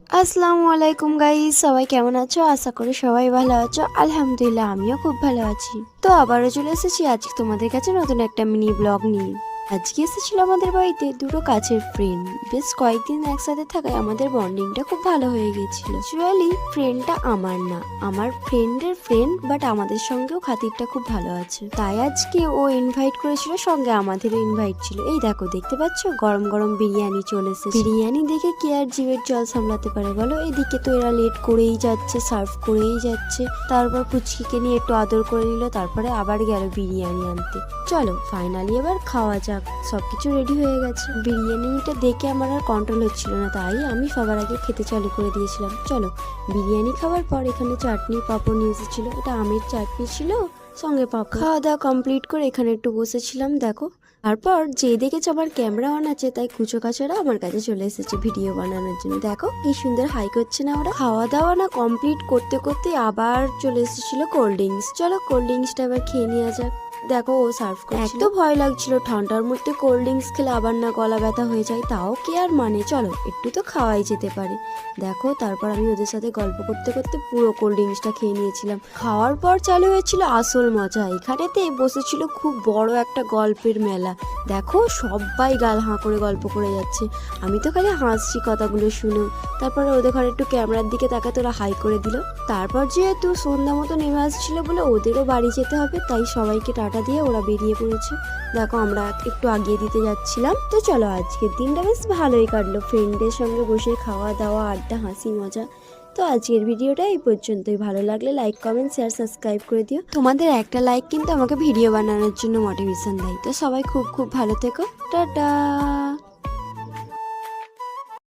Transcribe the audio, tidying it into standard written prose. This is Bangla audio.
আসসালামু আলাইকুম গাইস, সবাই কেমন আছো? আশা করি সবাই ভালো আছো। আলহামদুলিল্লাহ আমিও খুব ভালো আছি। তো আবারও চলে এসেছি আজকে তোমাদের কাছে নতুন একটা মিনি ব্লগ নিয়ে। আজকে এসেছিল আমাদের বাড়িতে দুটো কাছের ফ্রেন্ড। বেশ কয়েকদিন একসাথে থাকায় আমাদের বন্ডিংটা খুব ভালো হয়ে গেছিল। অ্যাকচুয়ালি ফ্রেন্ডটা আমার না, আমার ফ্রেন্ডের ফ্রেন্ড, বাট আমাদের সঙ্গেও খাতিরটা খুব ভালো আছে। তাই আজকে ও ইনভাইট করেছিল, সঙ্গে আমাদেরও ইনভাইট ছিল। এই দেখো, দেখতে পাচ্ছ গরম গরম বিরিয়ানি চলে এসেছে। বিরিয়ানি দেখে কে আর জিভের জল সামলাতে পারে বলো? এদিকে তো এরা লেট করেই যাচ্ছে, সার্ভ করেই যাচ্ছে। তারপর পুচকিকে নিয়ে একটু আদর করে নিল, তারপরে আবার গেল বিরিয়ানি আনতে। চলো ফাইনালি এবার খাওয়া যাক। সবকিছু রেডি হয়ে গেছে। বিরিয়ানিটা দেখে আমার আর কন্ট্রোল হচ্ছিল না, তাই আমি সবার আগে খেতে চালু করে দিয়েছিলাম। চলো বিরিয়ানি খাওয়ার পর এখানে চাটনি পাঁপড় নিয়ে এসেছিল। এটা আমের চাটনি ছিল, সঙ্গে পাঁপড়। খাওয়া দাওয়া কমপ্লিট করে এখানে একটু বসেছিলাম। দেখো, তারপর যে দেখেছে আমার ক্যামেরা অন আছে, তাই কুচো কাচোরা আমার কাছে চলে এসেছে ভিডিও বানানোর জন্য। দেখো কি সুন্দর হাই করছে না ওরা। খাওয়া দাওয়া না কমপ্লিট করতে করতে আবার চলে এসেছিল কোল্ড ড্রিঙ্কস। চলো কোল্ড ড্রিঙ্কসটা এবার খেয়ে নেওয়া যাক। দেখো ও সার্ভ করছিল। এত ভয় লাগছিল ঠান্ডার মধ্যে কোল্ড ড্রিঙ্কস খেলে আবার না গলা ব্যথা হয়ে যায়, তাও কি আর মানে, চলো একটু তো খাওয়াই যেতে পারে। দেখো তারপর আমি ওদের সাথে গল্প করতে করতে পুরো কোল্ড ড্রিঙ্কসটা খেয়ে নিয়েছিলাম। খাওয়ার পর চালু হয়েছিল আসল মজা। এখানেতে বসেছিল খুব বড় একটা গল্পের মেলা। দেখো সবাই গাল হাঁ করে গল্প করে যাচ্ছে, আমি তো খালি হাসছি কথাগুলো শুনে। তারপরে ওদের ঘরে একটু ক্যামেরার দিকে তাকাতে ওরা হাই করে দিল। তারপর যেহেতু সন্ধ্যা মতো নেমে আসছিল বলে ওদেরও বাড়ি যেতে হবে, তাই সবাইকে টাটা দিয়ে ওরা বেরিয়ে পড়েছে। দেখো আমরা একটু আগিয়ে দিতে যাচ্ছিলাম। তো চলো আজকের দিনটা বেশ ভালোই কাটলো, ফ্রেন্ডদের সঙ্গে বসে খাওয়া দাওয়া আড্ডা হাসি মজা। তো আজকের ভিডিওটা এই পর্যন্তই। ভালো লাগলে লাইক কমেন্ট শেয়ার সাবস্ক্রাইব করে দিও। তোমাদের একটা লাইক কিন্তু আমাকে ভিডিও বানানোর জন্য মোটিভেশন দেয়। তো সবাই খুব খুব ভালো থেকো। টাটা।